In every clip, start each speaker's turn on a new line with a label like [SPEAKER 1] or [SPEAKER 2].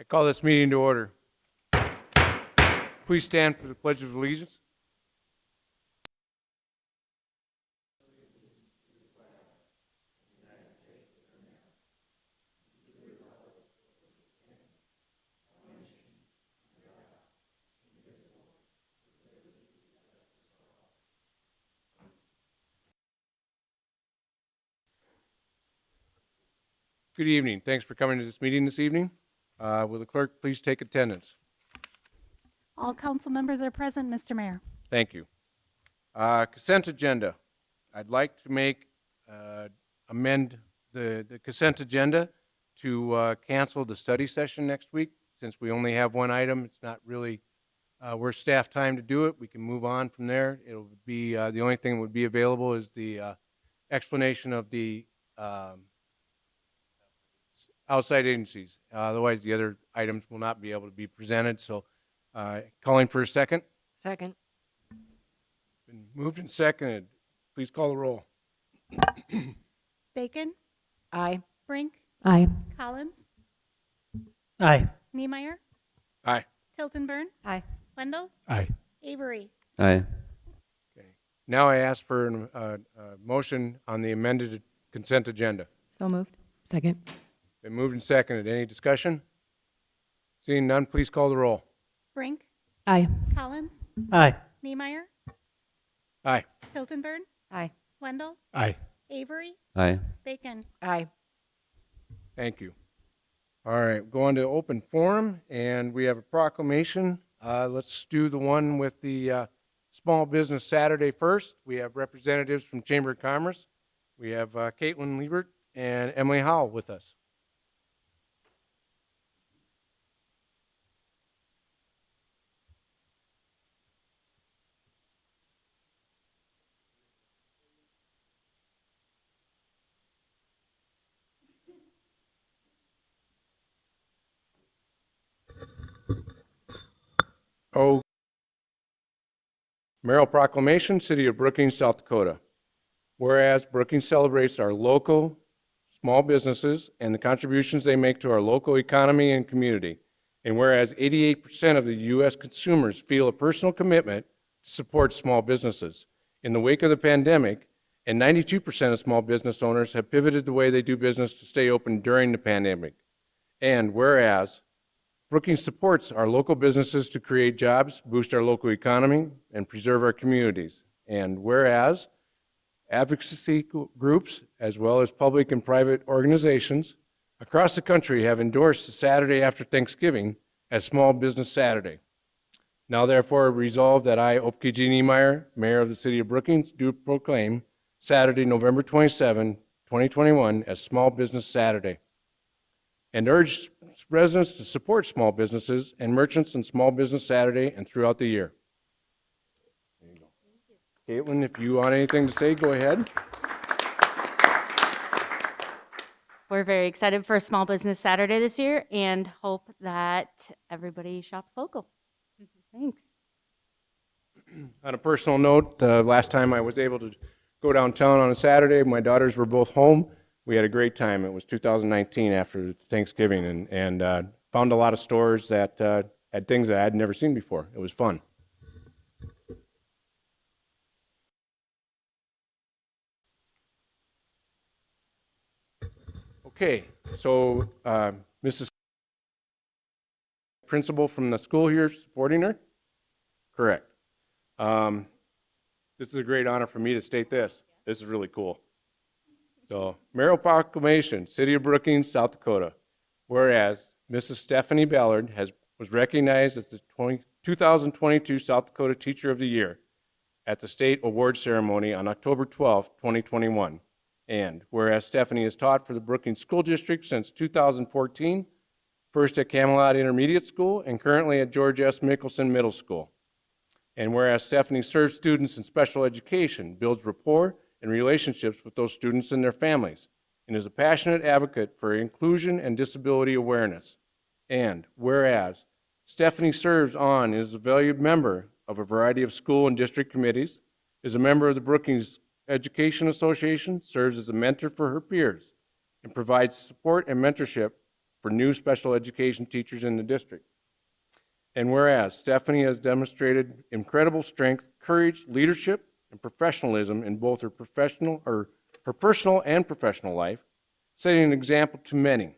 [SPEAKER 1] call this meeting to order. Please stand for the Pledge of Allegiance. Good evening. Thanks for coming to this meeting this evening. Will the clerk please take attendance?
[SPEAKER 2] All council members are present, Mr. Mayor.
[SPEAKER 1] Thank you. Consent agenda. I'd like to amend the consent agenda to cancel the study session next week. Since we only have one item, it's not really worth staff time to do it. We can move on from there. It'll be the only thing that would be available is the explanation of the outside agencies. Otherwise, the other items will not be able to be presented. So calling for a second.
[SPEAKER 3] Second.
[SPEAKER 1] Been moved and seconded. Please call the roll.
[SPEAKER 2] Bacon,
[SPEAKER 3] Aye.
[SPEAKER 2] Brink,
[SPEAKER 3] Aye.
[SPEAKER 2] Collins,
[SPEAKER 4] Aye.
[SPEAKER 2] Niemeyer,
[SPEAKER 1] Aye.
[SPEAKER 2] Tiltonburn,
[SPEAKER 3] Aye.
[SPEAKER 2] Wendell,
[SPEAKER 4] Aye.
[SPEAKER 2] Avery.
[SPEAKER 4] Aye.
[SPEAKER 1] Okay. Now I ask for a motion on the amended consent agenda.
[SPEAKER 3] So moved. Second.
[SPEAKER 1] Been moved and seconded. Any discussion? Seeing none, please call the roll.
[SPEAKER 2] Brink,
[SPEAKER 3] Aye.
[SPEAKER 2] Collins,
[SPEAKER 4] Aye.
[SPEAKER 2] Niemeyer,
[SPEAKER 1] Aye.
[SPEAKER 2] Tiltonburn,
[SPEAKER 3] Aye.
[SPEAKER 2] Wendell,
[SPEAKER 4] Aye.
[SPEAKER 2] Avery,
[SPEAKER 4] Aye.
[SPEAKER 2] Bacon.
[SPEAKER 3] Aye.
[SPEAKER 1] Thank you. All right, going to open forum, and we have a proclamation. Let's do the one with the Small Business Saturday first. We have representatives from Chamber of Commerce. We have Caitlin Liebert and Emily Howell with us. Oh, Mayoral Proclamation, City of Brookings, South Dakota. Whereas Brookings celebrates our local small businesses and the contributions they make to our local economy and community. And whereas 88% of the U.S. consumers feel a personal commitment to support small businesses. In the wake of the pandemic, and 92% of small business owners have pivoted the way they do business to stay open during the pandemic. And whereas Brookings supports our local businesses to create jobs, boost our local economy, and preserve our communities. And whereas advocacy groups, as well as public and private organizations across the country have endorsed the Saturday after Thanksgiving as Small Business Saturday. Now therefore resolved that I, Opke G. Niemeyer, Mayor of the City of Brookings, do proclaim Saturday, November 27, 2021 as Small Business Saturday, and urge residents to support small businesses and merchants on Small Business Saturday and throughout the year. There you go. Caitlin, if you want anything to say, go ahead.
[SPEAKER 5] We're very excited for Small Business Saturday this year and hope that everybody shops local. Thanks.
[SPEAKER 1] On a personal note, last time I was able to go downtown on a Saturday, my daughters were both home. We had a great time. It was 2019 after Thanksgiving, and found a lot of stores that had things that I had never seen before. It was fun. Okay, so Mrs. Principal from the school here supporting her? Correct. This is a great honor for me to state this. This is really cool. So, Mayoral Proclamation, City of Brookings, South Dakota. Whereas Mrs. Stephanie Ballard was recognized as the 2022 South Dakota Teacher of the Year at the State Award Ceremony on October 12, 2021. And whereas Stephanie has taught for the Brookings School District since 2014, first at Camelot Intermediate School and currently at George S. Mickelson Middle School. And whereas Stephanie serves students in special education, builds rapport and relationships with those students and their families, and is a passionate advocate for inclusion and disability awareness. And whereas Stephanie serves on and is a valued member of a variety of school and district committees, is a member of the Brookings Education Association, serves as a mentor for her peers, and provides support and mentorship for new special education teachers in the district. And whereas Stephanie has demonstrated incredible strength, courage, leadership, and professionalism in both her personal and professional life, setting an example to many.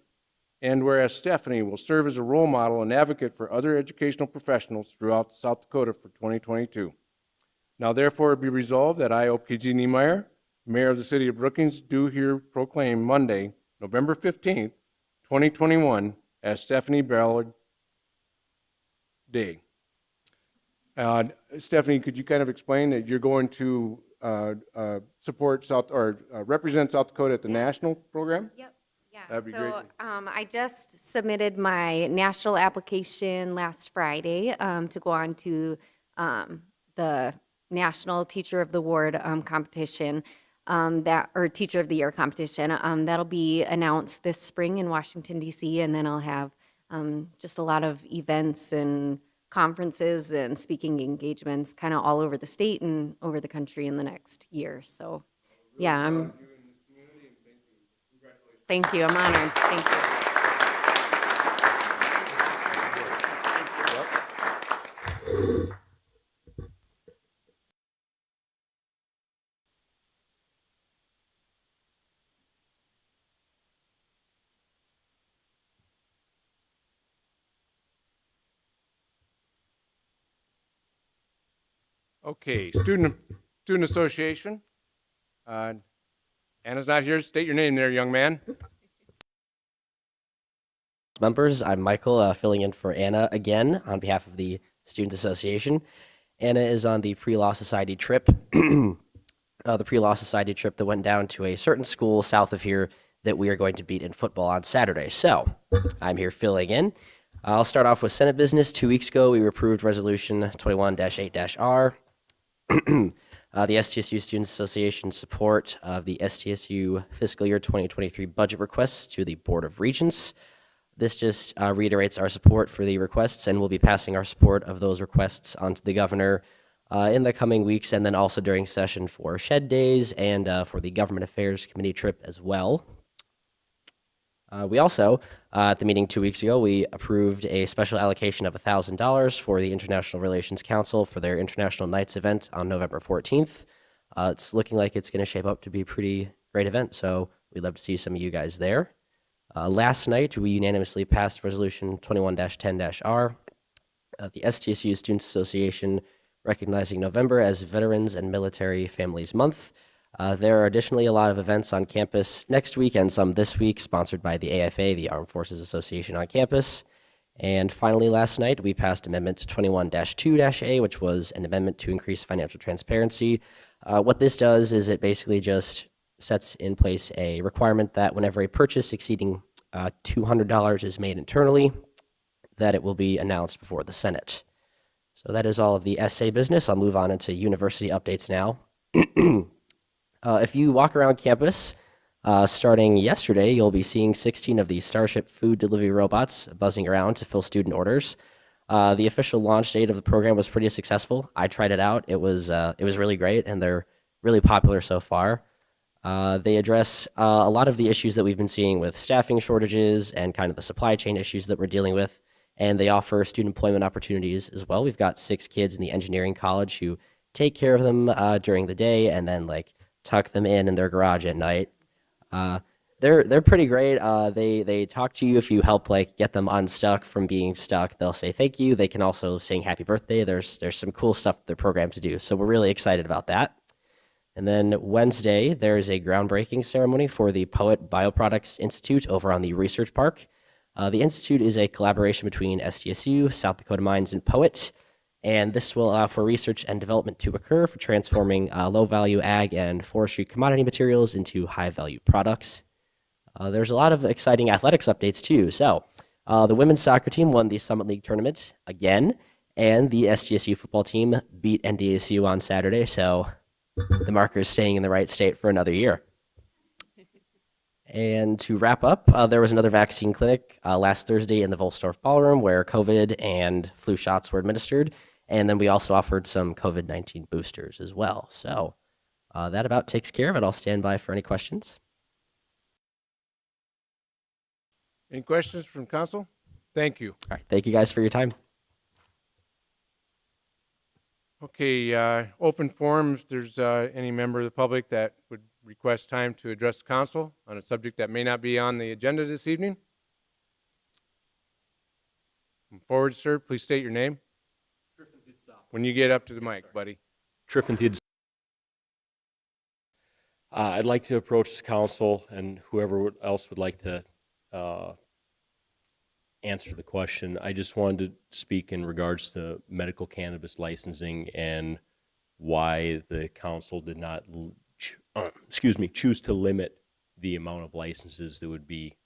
[SPEAKER 1] And whereas Stephanie will serve as a role model and advocate for other educational professionals throughout South Dakota for 2022. Now therefore be resolved that I, O.P.G. Niemeyer, Mayor of the City of Brookings, do here proclaim Monday, November 15th, 2021, as Stephanie Ballard Day. Stephanie, could you kind of explain that you're going to support represent South Dakota at the national program?
[SPEAKER 6] Yep. Yeah.
[SPEAKER 1] That'd be
[SPEAKER 6] so,
[SPEAKER 1] great.
[SPEAKER 6] I just submitted my national application last Friday to go on to the National Teacher of the Ward competition, or Teacher of the Year competition. That'll be announced this spring in Washington, D.C., and then I'll have just a lot of events and conferences and speaking engagements kind of all over the state and over the country in the next year. So, yeah, Thank you. I'm honored. Thank you.
[SPEAKER 1] Okay, Student Association. Anna's not here. State your name there, young man.
[SPEAKER 7] Members, I'm Michael, filling in for Anna again on behalf of the Student Association. Anna is on the Pre-Law Society trip, the Pre-Law Society trip that went down to a certain school south of here that we are going to beat in football on Saturday. So I'm here filling in. I'll start off with Senate business. 2 weeks ago, we approved Resolution 21-8-R. The STSU Students Association support of the STSU fiscal year 2023 budget requests to the Board of Regents. This just reiterates our support for the requests, and we'll be passing our support of those requests on to the governor in the coming weeks, and then also during session for Shed Days and for the Government Affairs Committee trip as well. We also, at the meeting 2 weeks ago, we approved a special allocation of $1,000 for the International Relations Council for their International Nights event on November 14th. It's looking like it's going to shape up to be a pretty great event, so we'd love to see some of you guys there. Last night, we unanimously passed Resolution 21-10-R, the STSU Students Association recognizing November as Veterans and Military Families Month. There are additionally a lot of events on campus next week and some this week, sponsored by the AFA, the Armed Forces Association on campus. And finally, last night, we passed Amendment 21-2-A, which was an amendment to increase financial transparency. What this does is it basically just sets in place a requirement that whenever a purchase exceeding $200 is made internally, that it will be announced before the Senate. So that is all of the SA business. I'll move on into university updates now. If you walk around campus, starting yesterday, you'll be seeing 16 of the Starship food delivery robots buzzing around to fill student orders. The official launch date of the program was pretty successful. I tried it out. It was really great, and they're really popular so far. They address a lot of the issues that we've been seeing with staffing shortages and kind of the supply chain issues that we're dealing with, and they offer student employment opportunities as well. We've got 6 kids in the engineering college who take care of them during the day and then tuck them in their garage at night. They're pretty great. They talk to you if you help get them unstuck from being stuck. They'll say thank you. They can also sing happy birthday. There's some cool stuff they're programmed to do. So we're really excited about that. And then Wednesday, there's a groundbreaking ceremony for the Poet Bioproducts Institute over on the Research Park. The Institute is a collaboration between SDSU, South Dakota Mines, and Poet, and this will allow for research and development to occur for transforming low-value ag and forestry commodity materials into high-value products. There's a lot of exciting athletics updates, too. So the women's soccer team won the Summit League tournament again, and the SDSU football team beat NDSU on Saturday, so the marker is staying in the right state for another year. And to wrap up, there was another vaccine clinic last Thursday in the Volsdorf Ballroom where COVID and flu shots were administered. And then we also offered some COVID-19 boosters as well. So that about takes care of it. I'll stand by for any questions.
[SPEAKER 1] Any questions from council? Thank you.
[SPEAKER 7] All right. Thank you guys for your time.
[SPEAKER 1] Okay, open forum, if there's any member of the public that would request time to address the council on a subject that may not be on the agenda this evening. Come forward, sir. Please state your name. When you get up to the mic, buddy.
[SPEAKER 8] I'd like to approach the council and whoever else would like to answer the question. I just wanted to speak in regards to medical cannabis licensing and why the council did not, choose to limit the amount of licenses that would be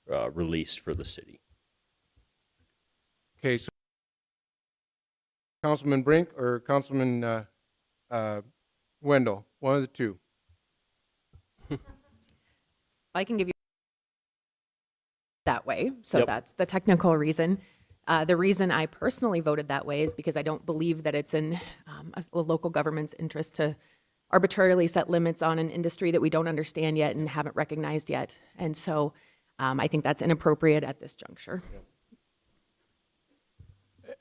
[SPEAKER 8] released for the city.
[SPEAKER 1] Okay, so Councilman Brink or Councilman Wendell, one of the two.
[SPEAKER 3] I can give you that way. So
[SPEAKER 8] Yep.
[SPEAKER 3] that's the technical reason. The reason I personally voted that way is because I don't believe that it's in a local government's interest to arbitrarily set limits on an industry that we don't understand yet and haven't recognized yet. And so I think that's inappropriate at this juncture.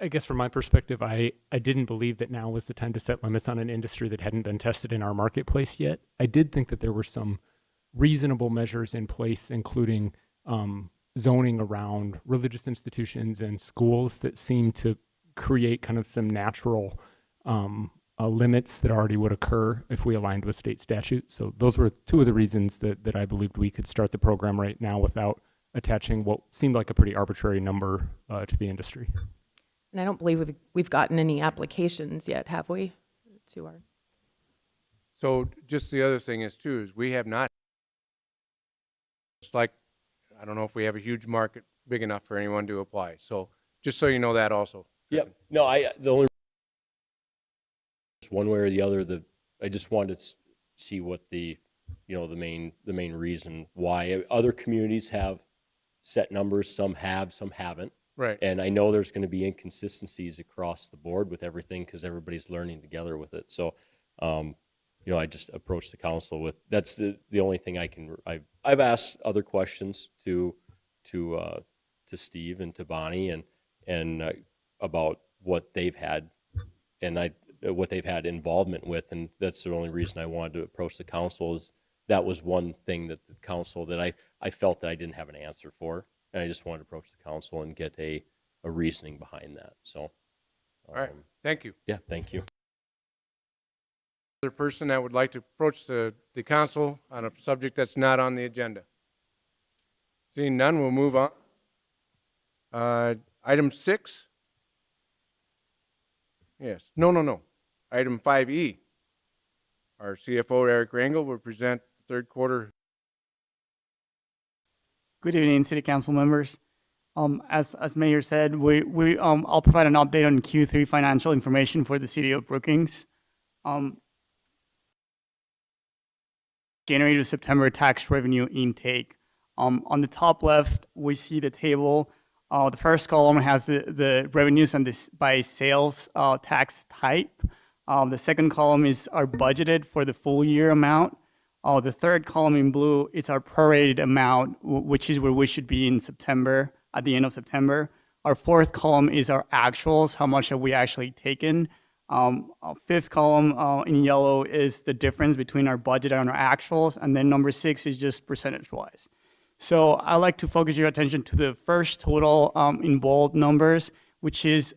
[SPEAKER 9] I guess from my perspective, I didn't believe that now was the time to set limits on an industry that hadn't been tested in our marketplace yet. I did think that there were some reasonable measures in place, including zoning around religious institutions and schools that seemed to create kind of some natural limits that already would occur if we aligned with state statute. So those were two of the reasons that I believed we could start the program right now without attaching what seemed like a pretty arbitrary number to the industry.
[SPEAKER 3] And I don't believe we've gotten any applications yet, have we? To our
[SPEAKER 1] So just the other thing is too, is we have not, it's like, I don't know if we have a huge market big enough for anyone to apply. So just so you know that also.
[SPEAKER 8] Yep. No, the only one way or the other, I just wanted to see what the main reason why other communities have set numbers. Some have, some haven't.
[SPEAKER 1] Right.
[SPEAKER 8] And I know there's going to be inconsistencies across the board with everything because everybody's learning together with it. So, I just approached the council with, that's the only thing I've asked other questions to Steve and to Bonnie and about what they've had what they've had involvement with. And that's the only reason I wanted to approach the council is that was one thing that the council that I felt that I didn't have an answer for. And I just wanted to approach the council and get a reasoning behind that. So,
[SPEAKER 1] All right. Thank you.
[SPEAKER 8] Yeah, thank you.
[SPEAKER 1] Other person that would like to approach the council on a subject that's not on the agenda? Seeing none, we'll move on. Item 6. Yes. No. Item 5E. Our CFO, Eric Rangel, will present the third quarter.
[SPEAKER 4] Good evening, City Council members. As Mayor said, I'll provide an update on Q3 financial information for the City of Brookings. January to September tax revenue intake. On the top left, we see the table. The first column has the revenues and this by sales tax type. The second column is our budgeted for the full year amount. The third column in blue, it's our prorated amount, which is where we should be in September, at the end of September. Our fourth column is our actuals, how much have we actually taken. Fifth column in yellow is the difference between our budget and our actuals. And then number 6 is just percentage-wise. So I like to focus your attention to the first total in bold numbers, which is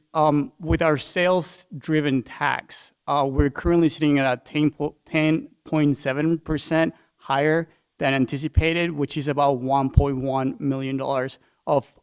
[SPEAKER 4] with our sales-driven tax. We're currently sitting at a 10.7% higher than anticipated, which is about $1.1 million of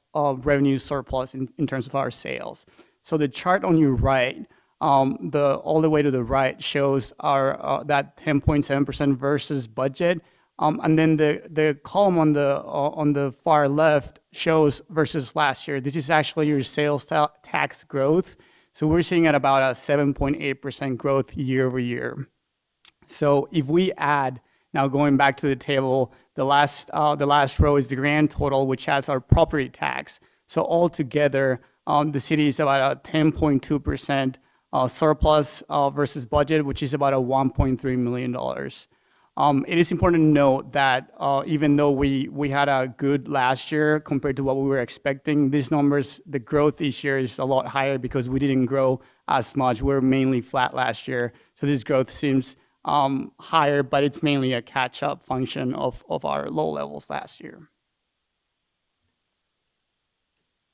[SPEAKER 4] revenue surplus in terms of our sales. So the chart on your right, all the way to the right shows our that 10.7% versus budget. And then the column on the far left shows versus last year. This is actually your sales tax growth. So we're seeing at about a 7.8% growth year over year. So if we add, now going back to the table, the last row is the grand total, which has our property tax. So altogether, the city is about a 10.2% surplus versus budget, which is about a $1.3 million. It is important to note that even though we had a good last year compared to what we were expecting, these numbers, the growth this year is a lot higher because we didn't grow as much. We were mainly flat last year. So this growth seems higher, but it's mainly a catch-up function of our low levels last year.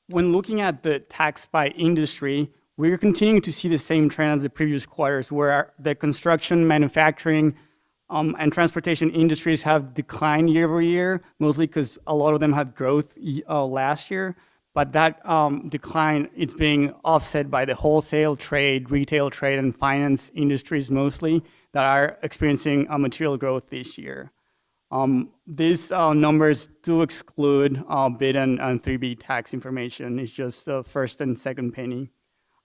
[SPEAKER 4] When looking at the tax by industry, we're continuing to see the same trend as the previous quarters, where the construction, manufacturing, and transportation industries have declined year over year, mostly because a lot of them had growth last year. But that decline is being offset by the wholesale trade, retail trade, and finance industries mostly that are experiencing a material growth this year. These numbers do exclude bid and 3B tax information. It's just the first and second penny.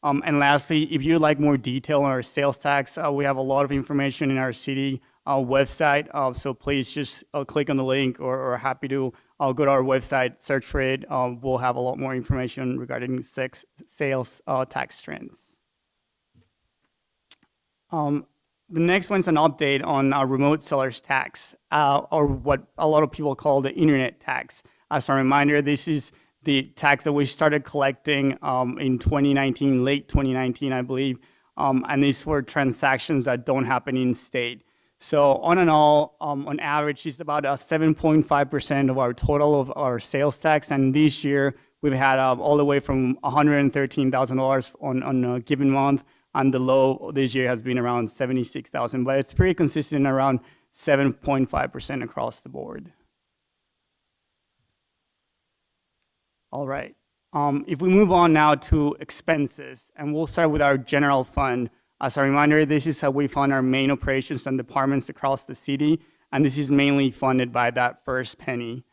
[SPEAKER 4] And lastly, if you'd like more detail on our sales tax, we have a lot of information in our city website. So please just click on the link or happy to go to our website, search for it. We'll have a lot more information regarding sales tax trends. The next one's an update on our remote sellers tax, or what a lot of people call the internet tax. As a reminder, this is the tax that we started collecting in 2019, late 2019, I believe, and these were transactions that don't happen in state. So on and all, on average, it's about 7.5% of our total of our sales tax, and this year we've had all the way from $113,000 on a given month, and the low this year has been around $76,000, but it's pretty consistent around 7.5% across the board. All right. If we move on now to expenses, and we'll start with our general fund. As a reminder, this is how we fund our main operations and departments across the city, and this is mainly funded by that first penny.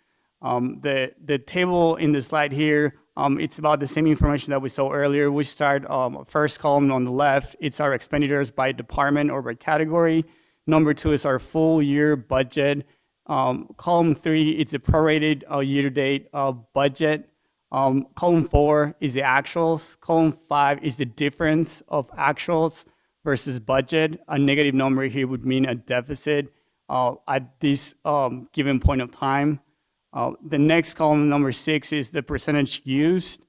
[SPEAKER 4] The table in the slide here, it's about the same information that we saw earlier. We start first column on the left, it's our expenditures by department or by category. Number 2 is our full year budget. Column 3, it's a prorated year-to-date budget. Column 4 is the actuals. Column 5 is the difference of actuals versus budget. A negative number here would mean a deficit at this given point of time. The next column, number 6, is the percentage used.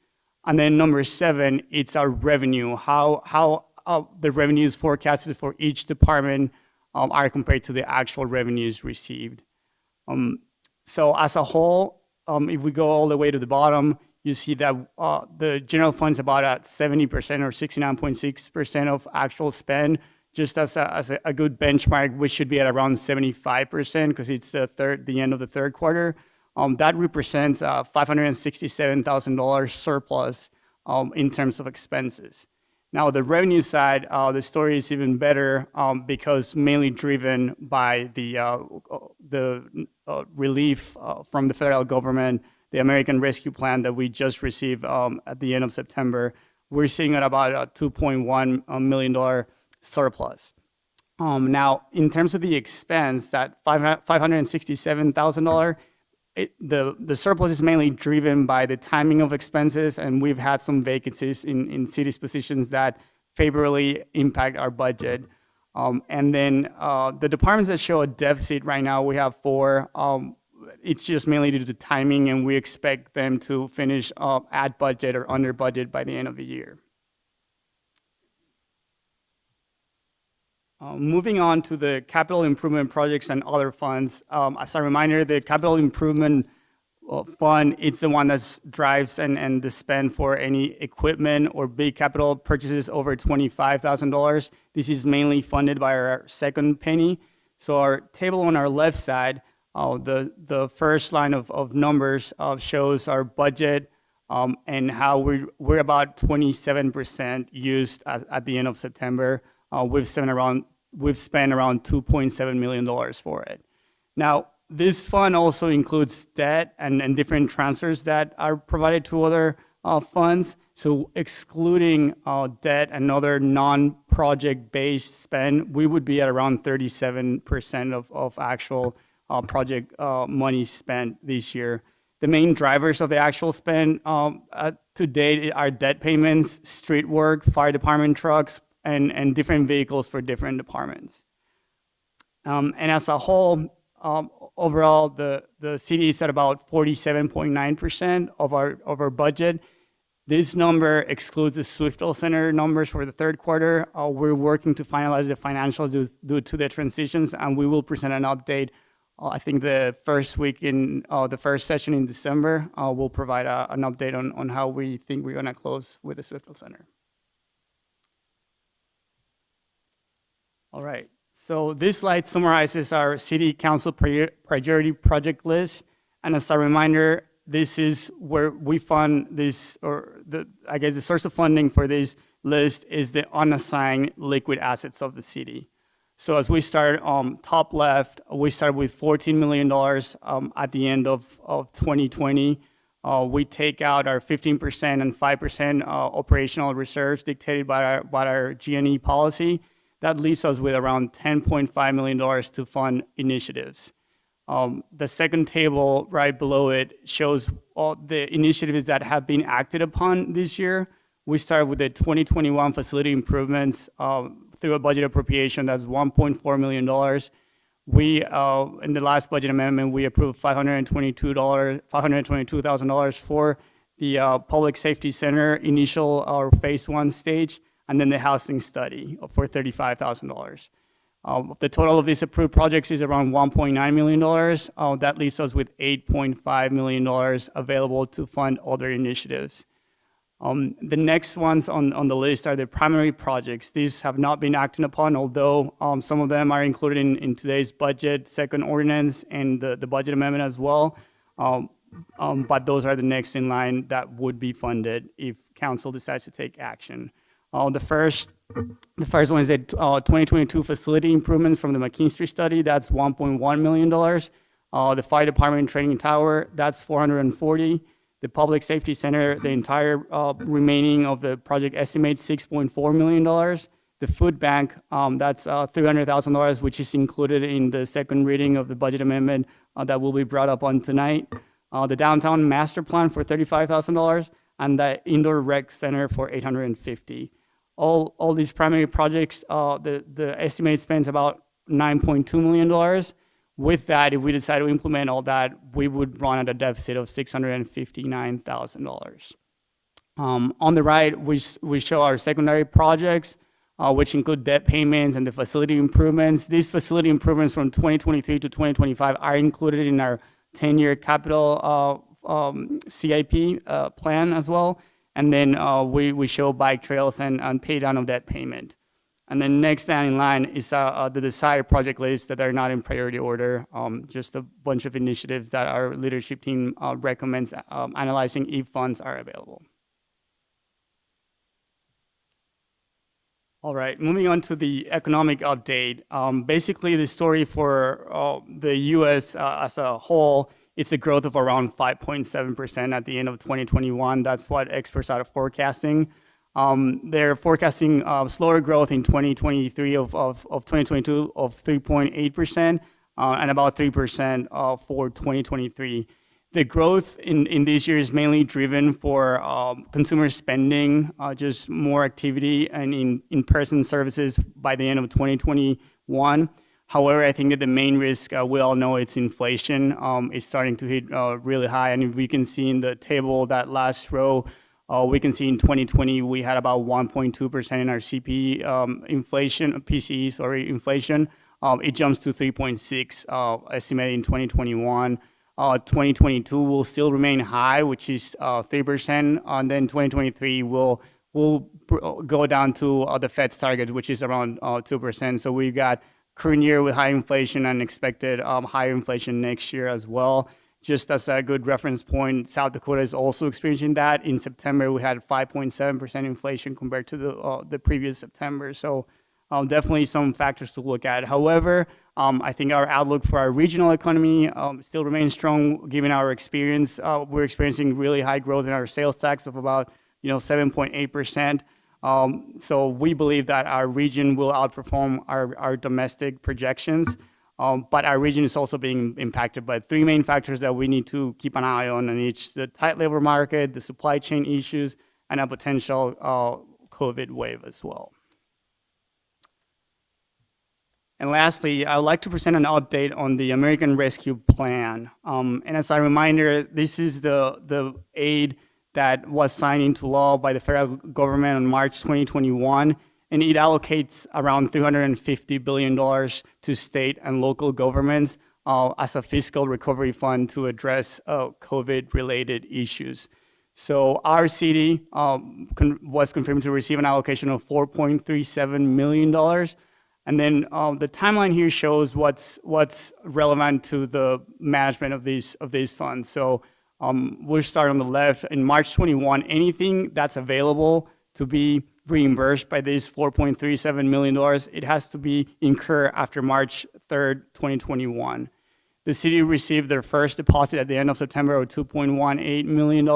[SPEAKER 4] And then number 7, it's our revenue, how the revenues forecasted for each department are compared to the actual revenues received. So as a whole, if we go all the way to the bottom, you see that the general fund's about at 70% or 69.6% of actual spend. Just as a good benchmark, we should be at around 75% because it's the end of the third quarter. That represents $567,000 surplus in terms of expenses. Now, the revenue side, the story is even better because mainly driven by the relief from the federal government, the American Rescue Plan that we just received at the end of September. We're sitting at about a $2.1 million surplus. Now, in terms of the expense, that $567,000, the surplus is mainly driven by the timing of expenses, and we've had some vacancies in cities positions that favorably impact our budget. And then the departments that show a deficit right now, we have 4. It's just mainly due to timing, and we expect them to finish at budget or under budget by the end of the year. Moving on to the capital improvement projects and other funds. As a reminder, the capital improvement fund, it's the one that drives and the spend for any equipment or big capital purchases over $25,000. This is mainly funded by our second penny. So our table on our left side, the first line of numbers shows our budget and how we're about 27% used at the end of September. We've spent around $2.7 million for it. Now, this fund also includes debt and different transfers that are provided to other funds. So excluding debt and other non-project based spend, we would be at around 37% of actual project money spent this year. The main drivers of the actual spend to date are debt payments, street work, fire department trucks, and different vehicles for different departments. And as a whole, overall, the city is at about 47.9% of our budget. This number excludes the Swiftville Center numbers for the third quarter. We're working to finalize the financials due to the transitions, and we will present an update. I think the first week in the first session in December, we'll provide an update on how we think we're going to close with the Swiftville Center. All right. So this slide summarizes our city council priority project list. And as a reminder, this is where we fund this, or the source of funding for this list is the unassigned liquid assets of the city. So as we start top left, we start with $14 million at the end of 2020. We take out our 15% and 5% operational reserves dictated by our G&E policy. That leaves us with around $10.5 million to fund initiatives. The second table right below it shows all the initiatives that have been acted upon this year. We start with the 2021 facility improvements through a budget appropriation that's $1.4 million. We, in the last budget amendment, we approved $522,000 for the Public Safety Center initial or phase one stage, and then the housing study for $35,000. The total of these approved projects is around $1.9 million. That leaves us with $8.5 million available to fund other initiatives. The next ones on the list are the primary projects. These have not been acted upon, although some of them are included in today's budget, second ordinance, and the budget amendment as well. But those are the next in line that would be funded if council decides to take action. The first one is the 2022 facility improvements from the McKinstry study. That's $1.1 million. The fire department training tower, that's $440,000. The public safety center, the entire remaining of the project estimates $6.4 million. The food bank, that's $300,000, which is included in the second reading of the budget amendment that will be brought up on tonight. The downtown master plan for $35,000, and the indoor rec center for $850,000. All these primary projects, the estimated spend is about $9.2 million. With that, if we decide to implement all that, we would run at a deficit of $659,000. On the right, we show our secondary projects, which include debt payments and the facility improvements. These facility improvements from 2023 to 2025 are included in our 10-year capital CIP plan as well. And then we show bike trails and pay down of debt payment. And then next down in line is the desired project list that are not in priority order, just a bunch of initiatives that our leadership team recommends analyzing if funds are available. All right, moving on to the economic update. Basically, the story for the U.S. As a whole, it's a growth of around 5.7% at the end of 2021. That's what experts are forecasting. They're forecasting slower growth in 2023 of 2022 of 3.8% and about 3% for 2023. The growth in this year is mainly driven for consumer spending, just more activity and in-person services by the end of 2021. However, I think that the main risk, we all know it's inflation, is starting to hit really high. And if we can see in the table, that last row, we can see in 2020, we had about 1.2% in our PCE inflation. It jumps to 3.6 estimated in 2021. 2022 will still remain high, which is 3%. And then 2023 will go down to the Fed's target, which is around 2%. So we've got current year with high inflation and expected higher inflation next year as well. Just as a good reference point, South Dakota is also experiencing that. In September, we had 5.7% inflation compared to the previous September. So definitely some factors to look at. However, I think our outlook for our regional economy still remains strong given our experience. We're experiencing really high growth in our sales tax of about 7.8%. So we believe that our region will outperform our domestic projections. But our region is also being impacted by three main factors that we need to keep an eye on, and each: the tight labor market, the supply chain issues, and a potential COVID wave as well. And lastly, I would like to present an update on the American Rescue Plan. And as a reminder, this is the aid that was signed into law by the federal government in March 2021, and it allocates around $350 billion to state and local governments as a fiscal recovery fund to address COVID-related issues. So our city was confirmed to receive an allocation of $4.37 million. And then the timeline here shows what's relevant to the management of these funds. So we'll start on the left. In March 21, anything that's available to be reimbursed by this $4.37 million, it has to be incurred after March 3rd, 2021. The city received their first deposit at the end of September of $2.18 million.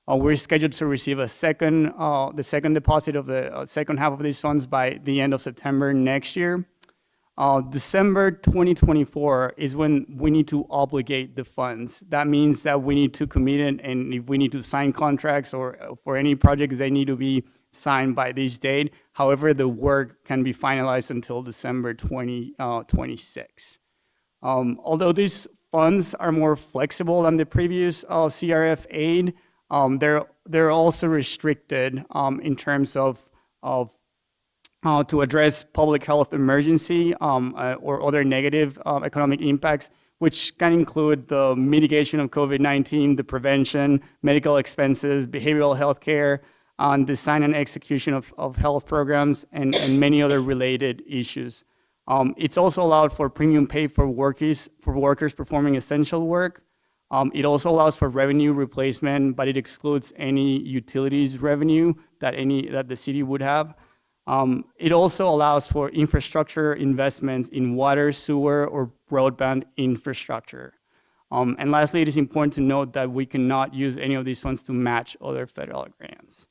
[SPEAKER 4] We're scheduled to receive the second deposit of the second half of these funds by the end of September next year. December 2024 is when we need to obligate the funds. That means that we need to commit it, and if we need to sign contracts or for any projects, they need to be signed by this date. However, the work can be finalized until December 2026. Although these funds are more flexible than the previous CRF aid, they're also restricted in terms of to address public health emergency or other negative economic impacts, which can include the mitigation of COVID-19, the prevention, medical expenses, behavioral health care, design and execution of health programs, and many other related issues. It's also allowed for premium pay for workers performing essential work. It also allows for revenue replacement, but it excludes any utilities revenue that the city would have. It also allows for infrastructure investments in water, sewer, or broadband infrastructure. And lastly, it is important to note that we cannot use any of these funds to match other federal grants.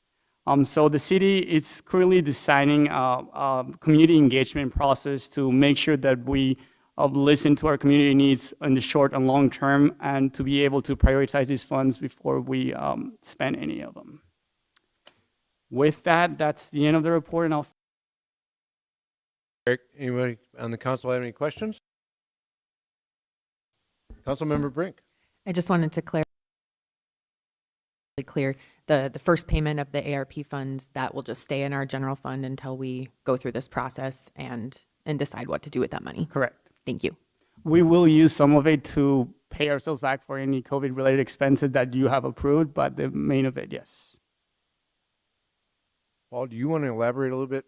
[SPEAKER 4] So the city is currently designing a community engagement process to make sure that we listen to our community needs in the short and long term, and to be able to prioritize these funds before we spend any of them. With that, that's the end of the report, and I'll.
[SPEAKER 1] Eric, anybody on the council have any questions? Councilmember Brink.
[SPEAKER 3] I just wanted to clear the first payment of the ARP funds, that will just stay in our general fund until we go through this process and decide what to do with that money.
[SPEAKER 4] Correct.
[SPEAKER 3] Thank you.
[SPEAKER 4] We will use some of it to pay ourselves back for any COVID-related expenses that you have approved, but the main of it, yes.
[SPEAKER 1] Paul, do you want to elaborate a little bit?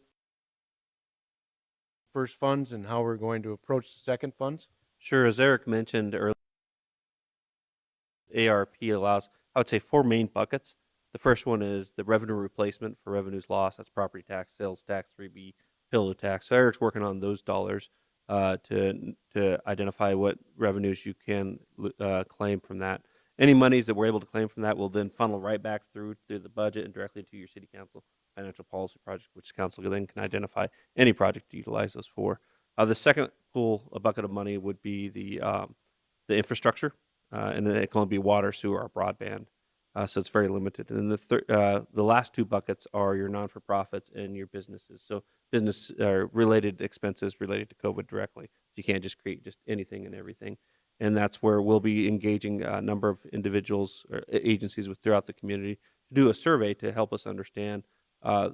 [SPEAKER 1] First funds and how we're going to approach the second funds?
[SPEAKER 10] Sure. As Eric mentioned earlier, ARP allows, I would say, 4 main buckets. The first one is the revenue replacement for revenues lost. That's property tax, sales tax, 3B, pillow tax. So Eric's working on those dollars to identify what revenues you can claim from that. Any monies that we're able to claim from that will then funnel right back through the budget and directly to your city council financial policy project, which council then can identify any project to utilize those for. The second pool, a bucket of money, would be the infrastructure, and then it can only be water, sewer, or broadband. So it's very limited. And then the last 2 buckets are your non-for-profits and your businesses. So business related expenses related to COVID directly. You can't just create just anything and everything. And that's where we'll be engaging a number of individuals or agencies throughout the community to do a survey to help us understand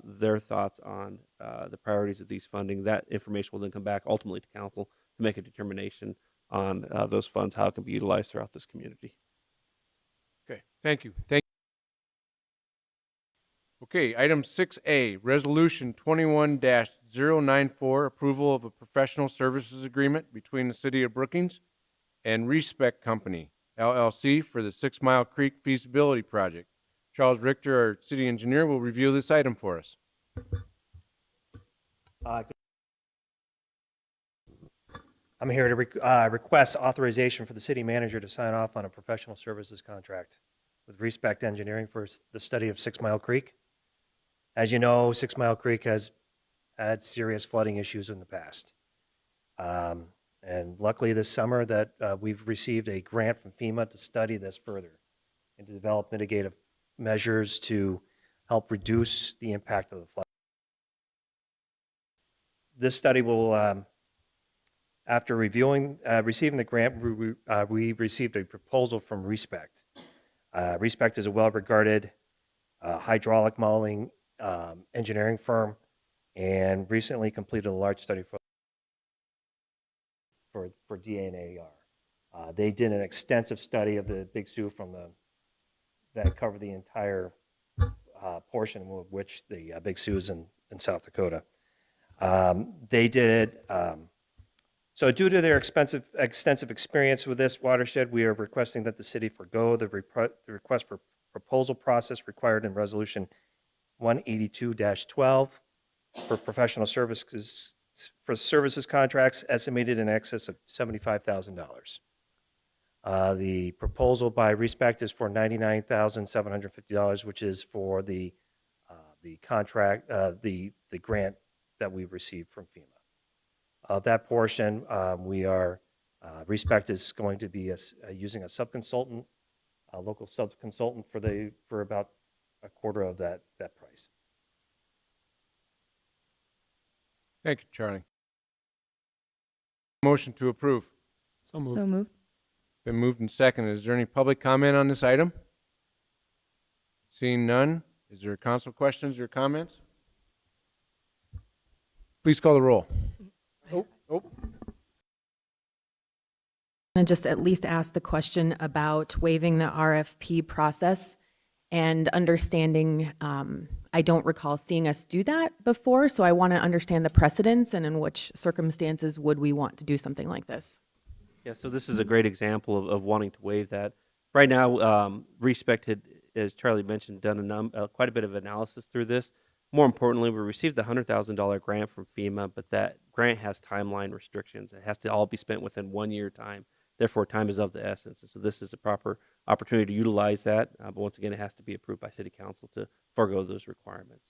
[SPEAKER 10] their thoughts on the priorities of these funding. That information will then come back ultimately to council to make a determination on those funds, how it can be utilized throughout this community.
[SPEAKER 1] Okay, thank you. Okay, item 6A, Resolution 21-094, approval of a professional services agreement between the City of Brookings and Respect Company, LLC, for the 6 Mile Creek feasibility project. Charles Richter, our city engineer, will review this item for us.
[SPEAKER 11] I'm here to request authorization for the city manager to sign off on a professional services contract with Respect Engineering for the study of 6 Mile Creek. As you know, 6 Mile Creek has had serious flooding issues in the past. And luckily this summer that we've received a grant from FEMA to study this further and to develop mitigative measures to help reduce the impact of the flood. This study will After receiving the grant, we received a proposal from Respect. Respect is a well-regarded hydraulic modeling engineering firm and recently completed a large study for DNAR. They did an extensive study of the Big Sioux that covered the entire portion of which the Big Sioux is in South Dakota. They did it. So due to their extensive experience with this watershed, we are requesting that the city forgo the request for proposal process required in Resolution 182-12 for professional services contracts estimated in excess of $75,000. The proposal by Respect is for $99,750, which is for the contract, the grant that we received from FEMA. Of that portion, Respect is going to be using a subconsultant, a local subconsultant for about a quarter of that price.
[SPEAKER 1] Thank you, Charlie. Motion to approve.
[SPEAKER 9] So moved.
[SPEAKER 12] So moved.
[SPEAKER 1] Been moved and seconded. Is there any public comment on this item? Seeing none, is there council questions or comments? Please call the roll.
[SPEAKER 3] And just at least ask the question about waiving the RFP process and understanding, I don't recall seeing us do that before, so I want to understand the precedents and in which circumstances would we want to do something like this.
[SPEAKER 10] Yeah, so this is a great example of wanting to waive that. Right now, Respect had, as Charlie mentioned, done quite a bit of analysis through this. More importantly, we received the $100,000 grant from FEMA, but that grant has timeline restrictions. It has to all be spent within 1 year time. Therefore, time is of the essence. And so this is a proper opportunity to utilize that. But once again, it has to be approved by City Council to forego those requirements.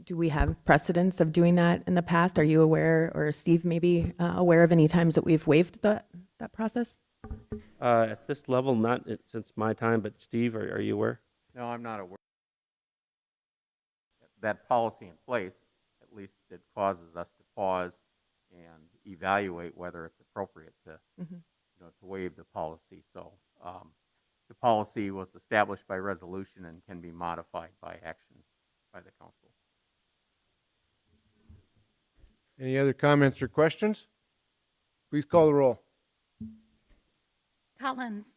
[SPEAKER 3] Do we have precedents of doing that in the past? Are you aware, or Steve maybe aware of any times that we've waived that process?
[SPEAKER 10] At this level, not since my time, but Steve, are you aware?
[SPEAKER 13] No, I'm not aware. That policy in place, at least it causes us to pause and evaluate whether it's appropriate to, to waive the policy. So the policy was established by resolution and can be modified by action by the council.
[SPEAKER 1] Any other comments or questions? Please call the roll.
[SPEAKER 2] Collins.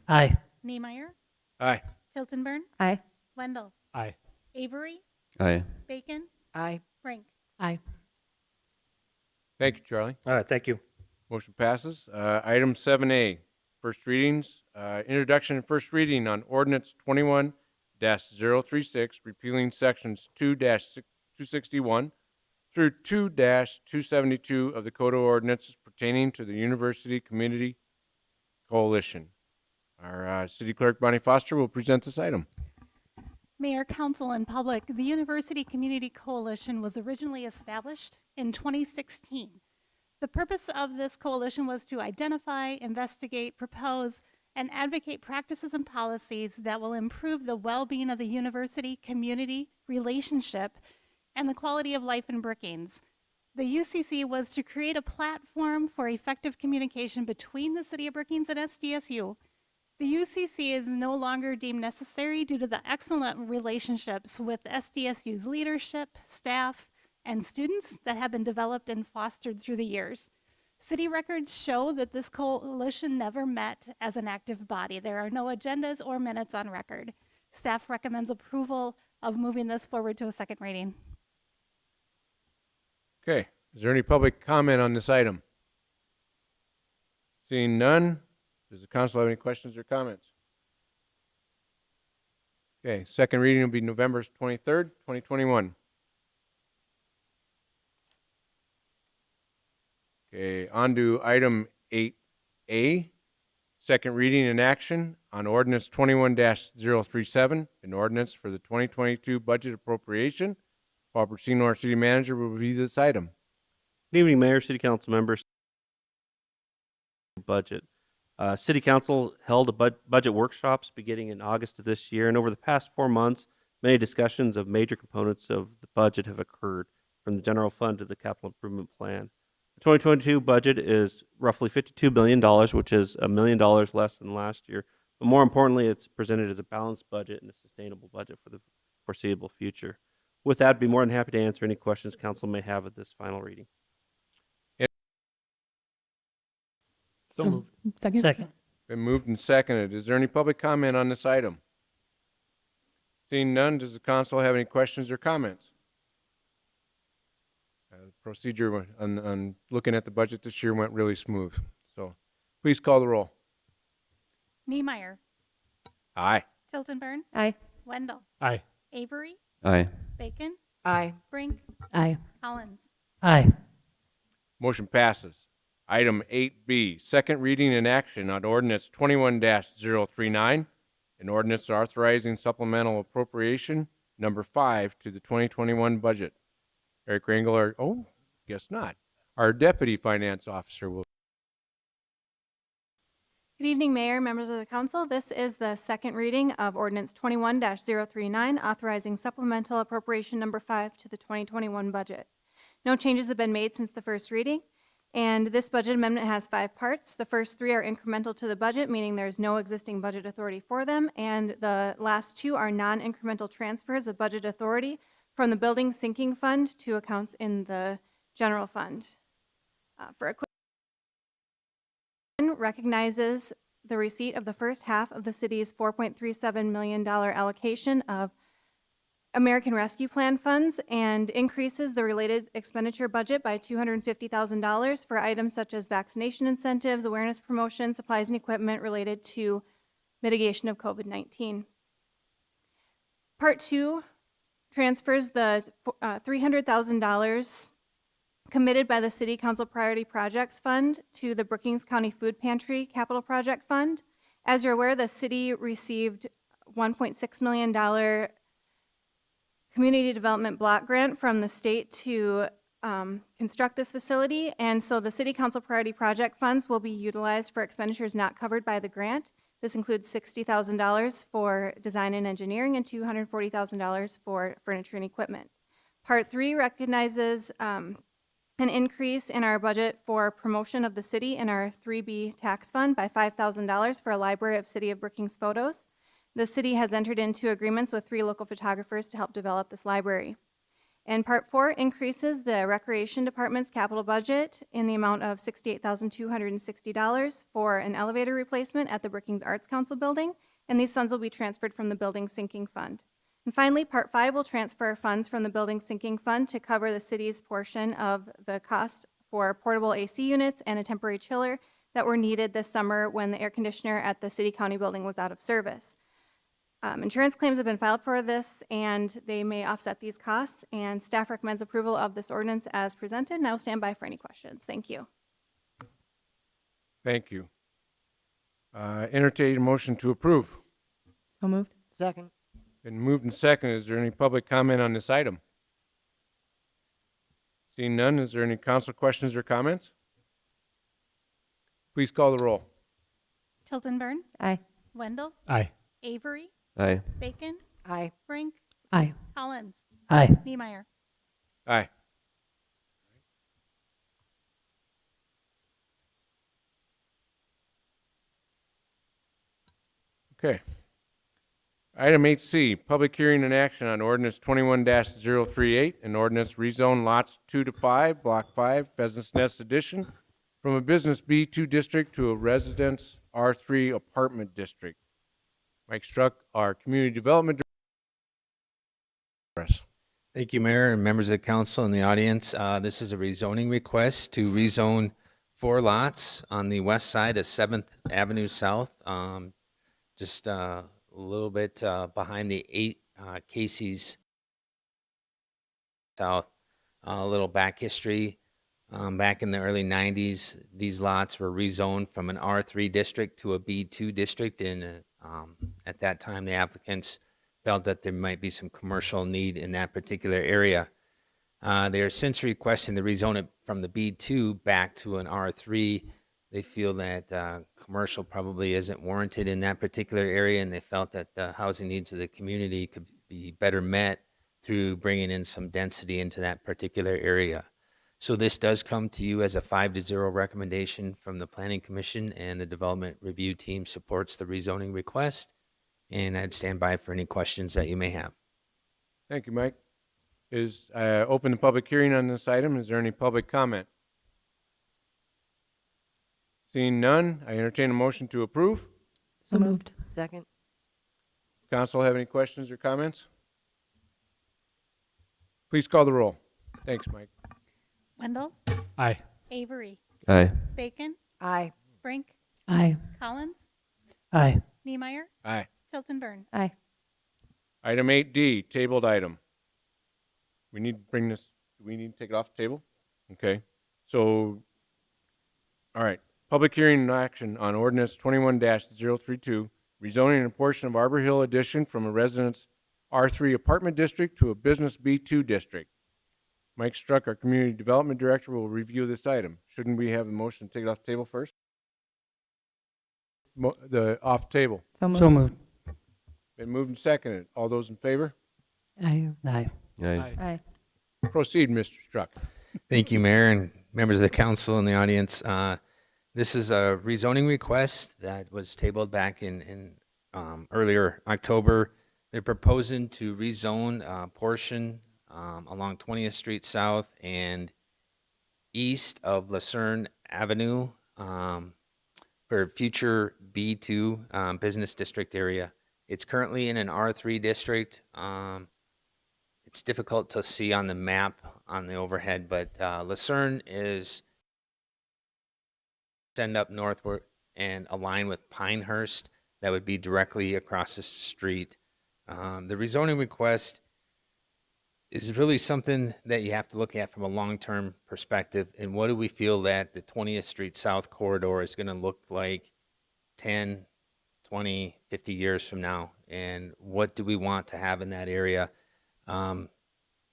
[SPEAKER 12] Aye.
[SPEAKER 2] Niemeyer.
[SPEAKER 1] Aye.
[SPEAKER 2] Tiltonburn.
[SPEAKER 12] Aye.
[SPEAKER 2] Wendell.
[SPEAKER 9] Aye.
[SPEAKER 2] Avery.
[SPEAKER 10] Aye.
[SPEAKER 2] Bacon.
[SPEAKER 3] Aye.
[SPEAKER 2] Frank.
[SPEAKER 3] Aye.
[SPEAKER 1] Thank you, Charlie.
[SPEAKER 11] All right, thank you.
[SPEAKER 1] Motion passes. Item 7A, first readings. Introduction and first reading on Ordinance 21-036, repealing sections 2-261 through 2-272 of the Code of Ordinances pertaining to the University Community Coalition. Our City Clerk, Bonnie Foster, will present this item.
[SPEAKER 2] Mayor, Council, and Public, the University Community Coalition was originally established in 2016. The purpose of this coalition was to identify, investigate, propose, and advocate practices and policies that will improve the well-being of the university community relationship and the quality of life in Brookings. The UCC was to create a platform for effective communication between the City of Brookings and SDSU. The UCC is no longer deemed necessary due to the excellent relationships with SDSU's leadership, staff, and students that have been developed and fostered through the years. City records show that this coalition never met as an active body. There are no agendas or minutes on record. Staff recommends approval of moving this forward to a second reading.
[SPEAKER 1] Okay. Is there any public comment on this item? Seeing none, does the council have any questions or comments? Okay. Second reading will be November 23rd, 2021. Okay. On to item 8A, second reading and action on Ordinance 21-037, an ordinance for the 2022 budget appropriation. Paul Brasino, our city manager, will review this item.
[SPEAKER 10] Good evening, Mayor, City Council members. Budget. City Council held budget workshops beginning in August of this year, and over the past 4 months, many discussions of major components of the budget have occurred, from the general fund to the capital improvement plan. The 2022 budget is roughly $52 billion, which is $1 million less than last year. But more importantly, it's presented as a balanced budget and a sustainable budget for the foreseeable future. With that, I'd be more than happy to answer any questions council may have at this final reading.
[SPEAKER 9] So moved.
[SPEAKER 3] Second.
[SPEAKER 1] Been moved and seconded. Is there any public comment on this item? Seeing none, does the council have any questions or comments? Procedure on looking at the budget this year went really smooth. So please call the roll.
[SPEAKER 2] Niemeyer,
[SPEAKER 1] Aye.
[SPEAKER 2] Tiltonburn,
[SPEAKER 3] Aye.
[SPEAKER 2] Wendell,
[SPEAKER 9] Aye.
[SPEAKER 2] Avery,
[SPEAKER 10] Aye.
[SPEAKER 2] Bacon,
[SPEAKER 3] Aye.
[SPEAKER 2] Brink,
[SPEAKER 3] Aye.
[SPEAKER 2] Collins.
[SPEAKER 11] Aye.
[SPEAKER 1] Motion passes. Item 8B, second reading and action on Ordinance 21-039, an ordinance authorizing supplemental appropriation number 5 to the 2021 budget. Eric Rangel, guess not. Our Deputy Finance Officer will.
[SPEAKER 12] Good evening, Mayor, members of the council. This is the second reading of Ordinance 21-039, authorizing supplemental appropriation number 5 to the 2021 budget. No changes have been made since the first reading, and this budget amendment has 5 parts. The first 3 are incremental to the budget, meaning there's no existing budget authority for them, and the last 2 are non-incremental transfers of budget authority from the building sinking fund to accounts in the general fund. For a quick recognizes the receipt of the first half of the city's $4.37 million allocation of American Rescue Plan funds and increases the related expenditure budget by $250,000 for items such as vaccination incentives, awareness promotion, supplies and equipment related to mitigation of COVID-19. Part 2 transfers the $300,000 committed by the City Council Priority Projects Fund to the Brookings County Food Pantry Capital Project Fund. As you're aware, the city received $1.6 million community development block grant from the state to construct this facility, and so the City Council Priority Project funds will be utilized for expenditures not covered by the grant. This includes $60,000 for design and engineering and $240,000 for furniture and equipment. Part 3 recognizes an increase in our budget for promotion of the city in our 3B tax fund by $5,000 for a library of City of Brookings photos. The city has entered into agreements with 3 local photographers to help develop this library. And Part 4 increases the Recreation Department's capital budget in the amount of $68,260 for an elevator replacement at the Brookings Arts Council building, and these funds will be transferred from the Building Sinking Fund. And finally, Part 5 will transfer funds from the Building Sinking Fund to cover the city's portion of the cost for portable AC units and a temporary chiller that were needed this summer when the air conditioner at the city-county building was out of service. Insurance claims have been filed for this, and they may offset these costs, and staff recommends approval of this ordinance as presented, and I will stand by for any questions. Thank you.
[SPEAKER 1] Thank you. Entertain a motion to approve.
[SPEAKER 3] So moved.
[SPEAKER 11] Second.
[SPEAKER 1] Been moved and seconded. Is there any public comment on this item? Seeing none, is there any council questions or comments? Please call the roll.
[SPEAKER 2] Tiltonburn,
[SPEAKER 3] Aye.
[SPEAKER 2] Wendell,
[SPEAKER 9] Aye.
[SPEAKER 2] Avery,
[SPEAKER 10] Aye.
[SPEAKER 2] Bacon,
[SPEAKER 3] Aye.
[SPEAKER 2] Brink,
[SPEAKER 3] Aye.
[SPEAKER 2] Collins,
[SPEAKER 11] Aye.
[SPEAKER 2] Niemeyer.
[SPEAKER 1] Aye. Okay. Item 8C, public hearing and action on ordinance 21-038, an ordinance rezone lots 2 to 5, block 5, Pheasant's Nest Edition, from a business B2 district to a residence R3 apartment district. Mike Struck, our community development director.
[SPEAKER 14] Thank you, Mayor and members of the council and the audience. This is a rezoning request to rezone 4 lots on the west side of 7th Avenue South, just a little bit behind the 8 Casey's South. A little back history. Back in the early 90s, these lots were rezoned from an R3 district to a B2 district, and at that time, the applicants felt that there might be some commercial need in that particular area. They are since requesting to rezone it from the B2 back to an R3. They feel that commercial probably isn't warranted in that particular area, and they felt that the housing needs of the community could be better met through bringing in some density into that particular area. So this does come to you as a 5-0 recommendation from the Planning Commission, and the Development Review Team supports the rezoning request. And I'd stand by for any questions that you may have.
[SPEAKER 1] Thank you, Mike. Open the public hearing on this item. Is there any public comment? Seeing none, I entertain a motion to approve.
[SPEAKER 3] So moved.
[SPEAKER 15] Second.
[SPEAKER 1] Council have any questions or comments? Please call the roll. Thanks, Mike.
[SPEAKER 2] Wendell,
[SPEAKER 9] Aye.
[SPEAKER 2] Avery,
[SPEAKER 10] Aye.
[SPEAKER 2] Bacon,
[SPEAKER 15] Aye.
[SPEAKER 2] Brink,
[SPEAKER 3] Aye.
[SPEAKER 2] Collins,
[SPEAKER 11] Aye.
[SPEAKER 2] Niemeyer,
[SPEAKER 1] Aye.
[SPEAKER 2] Tilton Burn.
[SPEAKER 15] Aye.
[SPEAKER 1] Item 8D, tabled item. We need to bring this, do we need to take it off the table? Okay. So, all right. Public hearing and action on ordinance 21-032, rezoning a portion of Arbor Hill addition from a residence R3 apartment district to a business B2 district. Mike Struck, our community development director, will review this item. Shouldn't we have a motion to take it off the table first? Off the table.
[SPEAKER 15] So moved.
[SPEAKER 11] So moved.
[SPEAKER 1] Been moved and seconded. All those in favor?
[SPEAKER 15] Aye.
[SPEAKER 11] Aye.
[SPEAKER 10] Aye.
[SPEAKER 15] Aye.
[SPEAKER 1] Proceed, Mr. Struck.
[SPEAKER 14] Thank you, Mayor, and members of the council and the audience. This is a rezoning request that was tabled back in earlier October. They're proposing to rezone a portion along 20th Street South and east of Lucerne Avenue for future B2 business district area. It's currently in an R3 district. It's difficult to see on the map on the overhead, but Lucerne is send up northward and align with Pinehurst. That would be directly across the street. The rezoning request is really something that you have to look at from a long-term perspective. And what do we feel that the 20th Street South corridor is going to look like 10, 20, 50 years from now? And what do we want to have in that area? From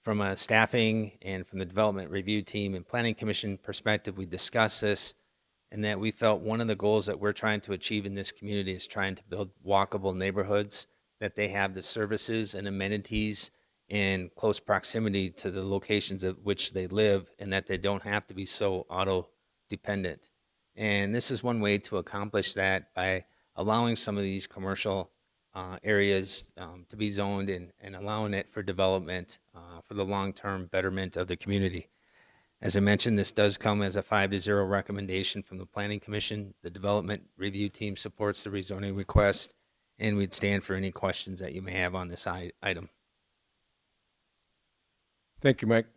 [SPEAKER 14] a staffing and from the development review team and planning commission perspective, we discussed this, and that we felt one of the goals that we're trying to achieve in this community is trying to build walkable neighborhoods, that they have the services and amenities in close proximity to the locations at which they live, and that they don't have to be so auto dependent. And this is one way to accomplish that, by allowing some of these commercial areas to be zoned and allowing it for development for the long-term betterment of the community. As I mentioned, this does come as a 5-0 recommendation from the Planning Commission. The Development Review Team supports the rezoning request, and we'd stand for any questions that you may have on this item.
[SPEAKER 1] Thank you, Mike.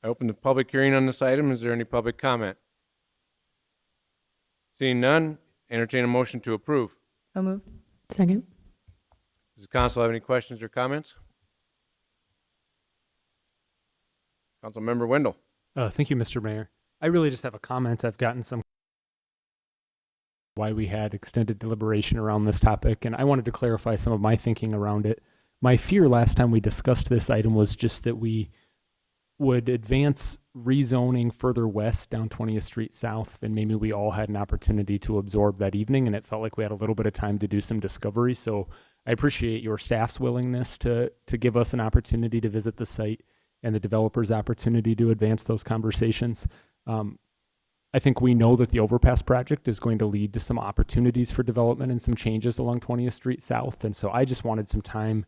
[SPEAKER 1] I open the public hearing on this item. Is there any public comment? Seeing none, entertain a motion to approve.
[SPEAKER 15] So moved.
[SPEAKER 3] Second.
[SPEAKER 1] Does the council have any questions or comments? Councilmember Wendell.
[SPEAKER 9] Thank you, Mr. Mayor. I really just have a comment. I've gotten some why we had extended deliberation around this topic, and I wanted to clarify some of my thinking around it. My fear last time we discussed this item was just that we would advance rezoning further west down 20th Street South, and maybe we all had an opportunity to absorb that evening, and it felt like we had a little bit of time to do some discovery. So I appreciate your staff's willingness to give us an opportunity to visit the site and the developer's opportunity to advance those conversations. I think we know that the overpass project is going to lead to some opportunities for development and some changes along 20th Street South, and so I just wanted some time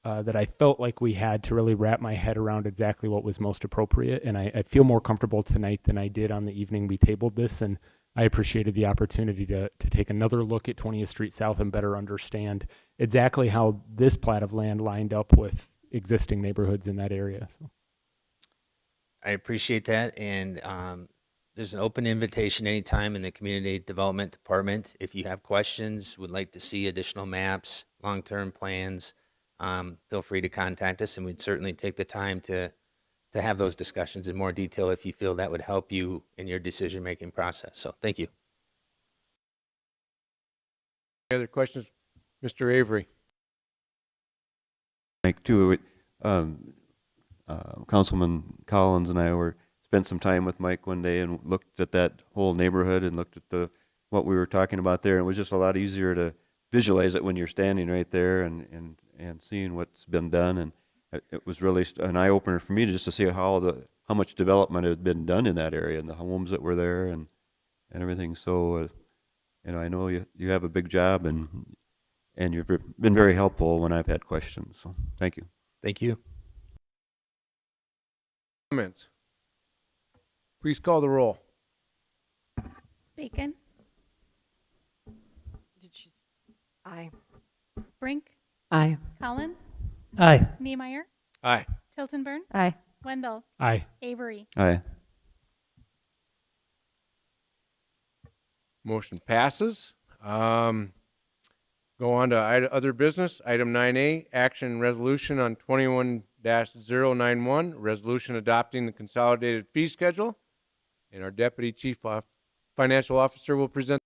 [SPEAKER 9] that I felt like we had to really wrap my head around exactly what was most appropriate. And I feel more comfortable tonight than I did on the evening we tabled this. And I appreciated the opportunity to take another look at 20th Street South and better understand exactly how this plat of land lined up with existing neighborhoods in that area. So.
[SPEAKER 14] I appreciate that. And there's an open invitation anytime in the Community Development Department. If you have questions, would like to see additional maps, long-term plans, feel free to contact us, and we'd certainly take the time to have those discussions in more detail if you feel that would help you in your decision-making process. So thank you.
[SPEAKER 1] Any other questions? Mr. Avery.
[SPEAKER 16] Mike, too. Councilman Collins and I spent some time with Mike one day and looked at that whole neighborhood and looked at what we were talking about there. And it was just a lot easier to visualize it when you're standing right there and seeing what's been done. And it was really an eye-opener for me just to see how how much development had been done in that area and the homes that were there and everything. So, I know you have a big job and you've been very helpful when I've had questions. So thank you.
[SPEAKER 14] Thank you.
[SPEAKER 1] Comments? Please call the roll.
[SPEAKER 2] Bacon,
[SPEAKER 3] Aye.
[SPEAKER 2] Brink,
[SPEAKER 3] Aye.
[SPEAKER 2] Collins,
[SPEAKER 11] Aye.
[SPEAKER 2] Niemeyer,
[SPEAKER 1] Aye.
[SPEAKER 2] Tiltonburn,
[SPEAKER 5] Aye.
[SPEAKER 2] Wendell,
[SPEAKER 9] Aye.
[SPEAKER 2] Avery.
[SPEAKER 16] Aye.
[SPEAKER 1] Motion passes. Go on to other business. Item 9A, action resolution on 21-091, resolution adopting the consolidated fee schedule. And our Deputy Chief Financial Officer will present.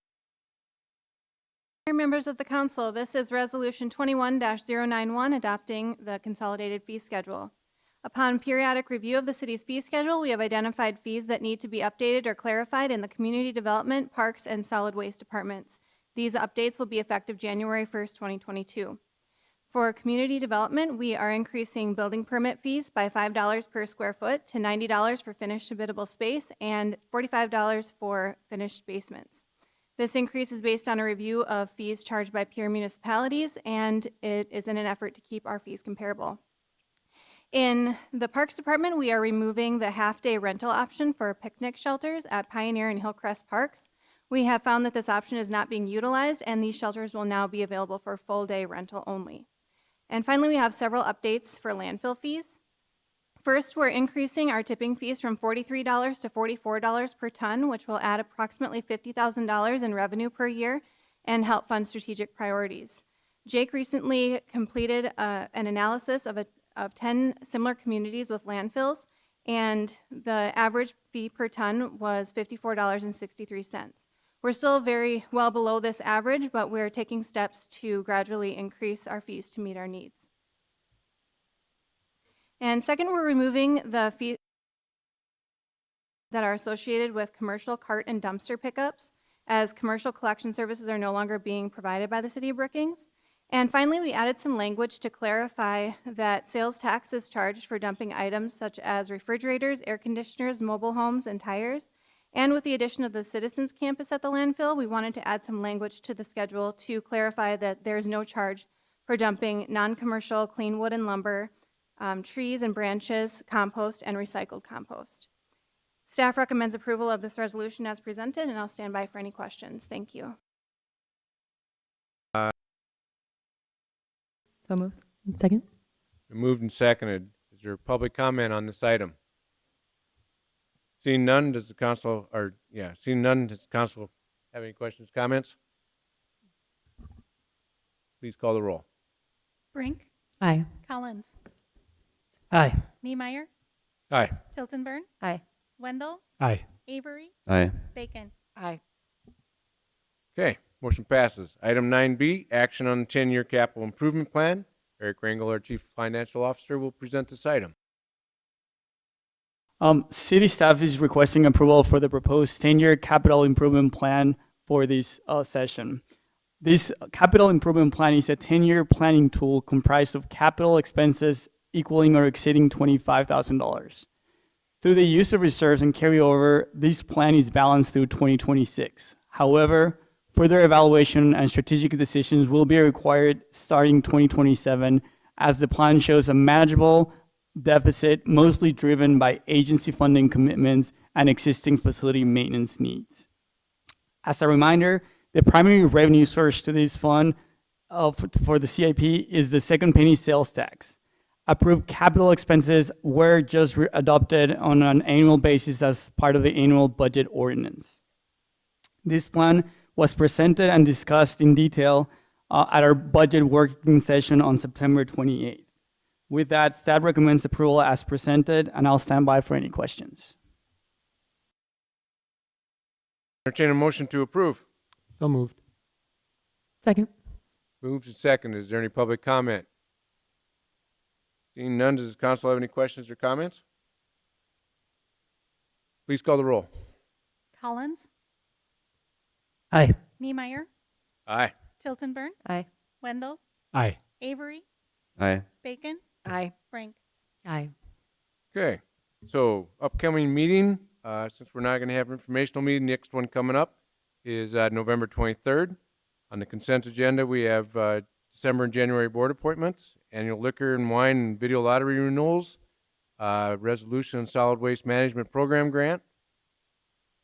[SPEAKER 12] Members of the council, this is Resolution 21-091, adopting the consolidated fee schedule. Upon periodic review of the city's fee schedule, we have identified fees that need to be updated or clarified in the community development, parks, and solid waste departments. These updates will be effective January 1st, 2022. For community development, we are increasing building permit fees by $5 per square foot to $90 for finished habitable space and $45 for finished basements. This increase is based on a review of fees charged by peer municipalities, and it is in an effort to keep our fees comparable. In the Parks Department, we are removing the half-day rental option for picnic shelters at Pioneer and Hillcrest Parks. We have found that this option is not being utilized, and these shelters will now be available for full-day rental only. And finally, we have several updates for landfill fees. First, we're increasing our tipping fees from $43 to $44 per ton, which will add approximately $50,000 in revenue per year and help fund strategic priorities. Jake recently completed an analysis of 10 similar communities with landfills, and the average fee per ton was $54.63. We're still very well below this average, but we're taking steps to gradually increase our fees to meet our needs. And second, we're removing the fees that are associated with commercial cart and dumpster pickups, as commercial collection services are no longer being provided by the City of Brookings. And finally, we added some language to clarify that sales tax is charged for dumping items such as refrigerators, air conditioners, mobile homes, and tires. And with the addition of the Citizens Campus at the landfill, we wanted to add some language to the schedule to clarify that there's no charge for dumping non-commercial clean wood and lumber, trees and branches, compost, and recycled compost. Staff recommends approval of this resolution as presented, and I'll stand by for any questions. Thank you.
[SPEAKER 3] So moved. Second.
[SPEAKER 1] Moved and seconded. Is there public comment on this item? Seeing none, does the council have any questions, comments? Please call the roll.
[SPEAKER 2] Brink,
[SPEAKER 3] Aye.
[SPEAKER 2] Collins,
[SPEAKER 11] Aye.
[SPEAKER 2] Niemeyer,
[SPEAKER 1] Aye.
[SPEAKER 2] Tiltonburn,
[SPEAKER 5] Aye.
[SPEAKER 2] Wendell,
[SPEAKER 9] Aye.
[SPEAKER 2] Avery,
[SPEAKER 16] Aye.
[SPEAKER 2] Bacon.
[SPEAKER 3] Aye.
[SPEAKER 1] Okay, motion passes. Item 9B, action on the 10-year capital improvement plan. Eric Rangel, our Chief Financial Officer, will present this item.
[SPEAKER 4] City staff is requesting approval for the proposed 10-year capital improvement plan for this session. This capital improvement plan is a 10-year planning tool comprised of capital expenses equaling or exceeding $25,000. Through the use of reserves and carryover, this plan is balanced through 2026. However, further evaluation and strategic decisions will be required starting 2027, as the plan shows a manageable deficit mostly driven by agency funding commitments and existing facility maintenance needs. As a reminder, the primary revenue source to this fund for the CIP is the second penny sales tax. Approved capital expenses were just adopted on an annual basis as part of the annual budget ordinance. This plan was presented and discussed in detail at our budget working session on September 28th. With that, staff recommends approval as presented, and I'll stand by for any questions.
[SPEAKER 1] Entertain a motion to approve.
[SPEAKER 9] So moved.
[SPEAKER 3] Second.
[SPEAKER 1] Moved and seconded. Is there any public comment? Seeing none, does the council have any questions or comments? Please call the roll.
[SPEAKER 2] Collins,
[SPEAKER 11] Aye.
[SPEAKER 2] Niemeyer,
[SPEAKER 1] Aye.
[SPEAKER 2] Tiltonburn,
[SPEAKER 5] Aye.
[SPEAKER 2] Wendell,
[SPEAKER 9] Aye.
[SPEAKER 2] Avery,
[SPEAKER 16] Aye.
[SPEAKER 2] Bacon,
[SPEAKER 3] Aye.
[SPEAKER 2] Brink.
[SPEAKER 3] Aye.
[SPEAKER 1] Okay, So upcoming meeting, since we're not going to have informational meeting, next one coming up is November 23rd. On the consent agenda, we have December and January board appointments, annual liquor and wine and video lottery renewals, resolution and solid waste management program grant.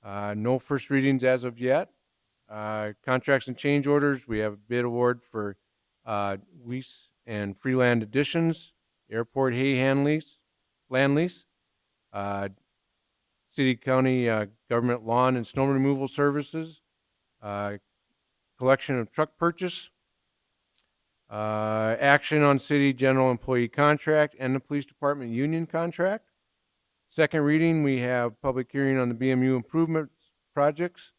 [SPEAKER 1] No first readings as of yet. Contracts and change orders, we have a bid award for lease and free land additions, airport hay hand lease, land lease, city county government lawn and snow removal services, collection of truck purchase, action on city general employee contract and the police department union contract. Second reading, we have public hearing on the BMU improvements projects.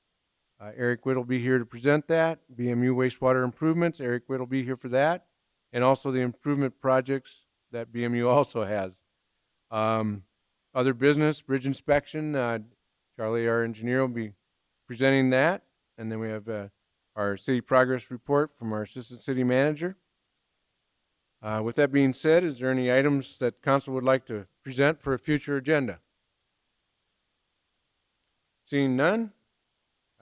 [SPEAKER 1] Eric Witt will be here to present that. BMU wastewater improvements, Eric Witt will be here for that. And also the improvement projects that BMU also has. Other business, bridge inspection, Charlie, our engineer, will be presenting that. And then we have our city progress report from our assistant city manager. With that being said, is there any items that council would like to present for a future agenda? Seeing none,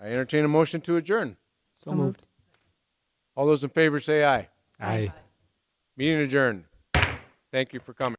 [SPEAKER 1] I entertain a motion to adjourn.
[SPEAKER 9] So moved.
[SPEAKER 1] All those in favor say aye.
[SPEAKER 9] Aye.
[SPEAKER 1] Meeting adjourned. Thank you for coming.